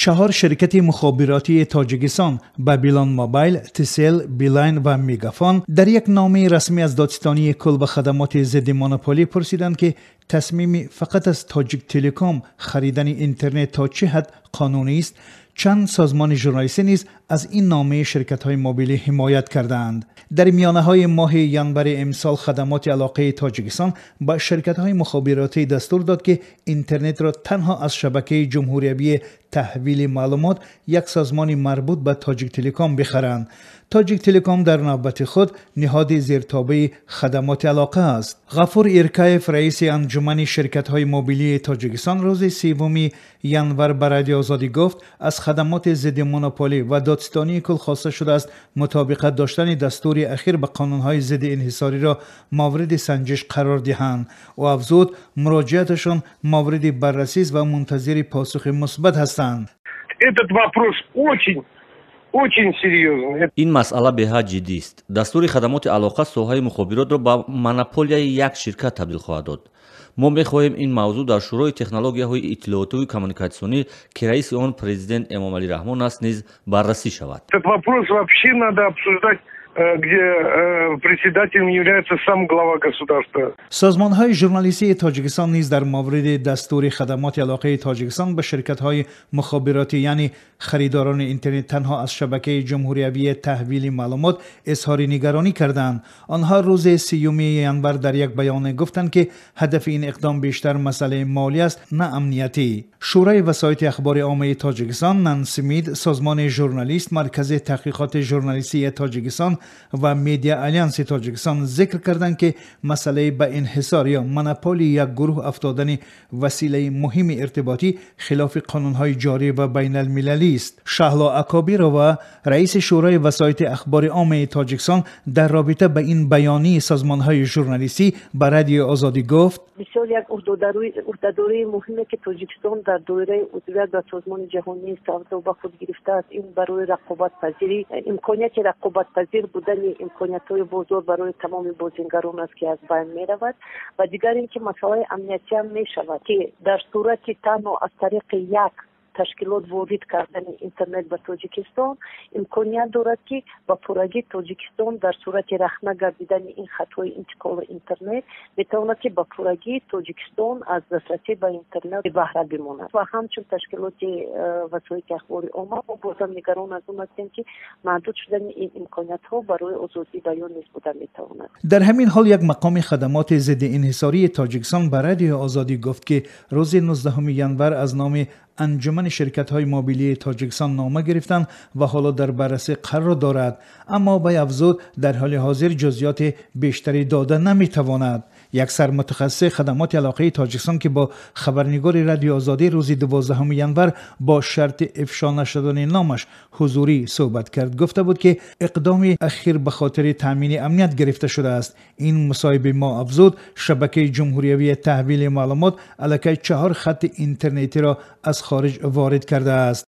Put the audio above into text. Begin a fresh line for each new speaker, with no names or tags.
4 شرکت مخابراتی تاجیکستان بابیلون موبایل، تسل، بیلاین و میگافون در یک نامه رسمی از دادستانی کل و خدمات ضد مونوپولی پرسیدند که تصمیم فقط از تاجیک تلکام خریدن اینترنت تا چه حد قانونی است. چند سازمان ژورنالیستی نیز از این نامه شرکت‌های موبیلی حمایت کردند. در میانه‌های ماه ژانویه امسال خدمات علاقه تاجیکستان با شرکت‌های مخابراتی دستور داد که اینترنت را تنها از شبکه جمهوری تحویل معلومات، یک سازمان مربوط به تاجیک تلکام بخرند. تاجیک تلکام در نوبت خود نهاد زیرتابع خدمات علاقه است. غفور ایرکایف رئیس انجمن شرکت‌های موبیلی تاجیکستان روز 3 ژانویه به رادیو آزادی گفت از خدمات ضد مونوپولی و دادستانی کل خواسته شده است مطابقت داشتن دستور اخیر به قانون‌های ضد انحصاری را مورد سنجش قرار دهند و افزود مراجعتشان مورد بررسی و منتظر پاسخ مثبت هستند.
این مسئله به حد جدی است. دستور خدمات علاقه ساحه مخابرات را با مونوپولی یک شرکت تبدیل خواهد داد. ما می‌خواهیم این موضوع در شورای تکنولوژی‌های اطلاعاتی و کمیونیکاسیونی که رئیس آن پرزیدنت امام علی رحمان است نیز بررسی شود.
где председателем является сам глава государства.
سازمان‌های ژورنالیستی تاجیکستان نیز در مورد دستور خدمات علاقه تاجیکستان به شرکت‌های مخابراتی یعنی خریداران اینترنت تنها از شبکه جمهوری تحویل معلومات اظهار نگرانی کردند. آنها روز 3 ژانویه در یک بیان گفتند که هدف این اقدام بیشتر مسئله مالی است نه امنیتی. شورای وسایط اخبار عامه تاجیکستان، نانسمید، سازمان ژورنالیست، مرکز تحقیقات ژورنالیستی تاجیکستان و میدیا آلیانس تاجیکستان ذکر کردند که مسئله به انحصار یا مونوپولی یک گروه افتادن وسیله مهم ارتباطی خلاف قانون‌های جاری و بین المللی است. شهلا اکابیرova رئیس شورای وسایط اخبار عامه تاجیکستان در رابطه به این بیانیه سازمان‌های ژورنالیستی به رادیو آزادی گفت:
بسیار یک عهدهداری مهمه که تاجیکستان در دوره عضویت در سازمان جهانی صحبت به خود گرفته است. این برای رقابت پذیری امکانیت رقابت پذیر بودن امکانیت‌های بزرگ برای تمام بازیگران است که از بین می‌رود و دیگر اینکه مسائل امنیتی هم می‌شود که در صورت تنها از طریق یک تشکیلات وارد کردن اینترنت به تاجیکستان امکانیت دارد که با پورگی تاجیکستان در صورت رخنه گردیدن این خطای انتقال اینترنت میتواند که با پورگی تاجیکستان از دسترسی به اینترنت بهره بماند و همچون تشکیلات وسایط اخبار عامه و بازم نگران از اون هستیم که محدود شدن این امکانیت ها برای آزادی بیان نیز بودن میتواند.
در همین حال یک مقام خدمات ضد انحصاری تاجیکستان به رادیو آزادی گفت که روز 19 ژانویه از نام انجمن شرکت‌های موبیلی تاجیکستان نامه گرفتند و حالا در بررسی قرار دارد، اما با افزود در حال حاضر جزئیات بیشتری داده نمی‌تواند. یک سرمتخصص خدمات علاقه تاجیکستان که با خبرنگار رادیو آزادی روز 12 ژانویه با شرط افشا نشدن نامش حضوری صحبت کرد گفته بود که اقدام اخیر به خاطر تامین امنیت گرفته شده است. این مصاحبه ما افزود شبکه جمهوری تحویل معلومات علاقه 4 خط اینترنتی را از خارج وارد کرده است.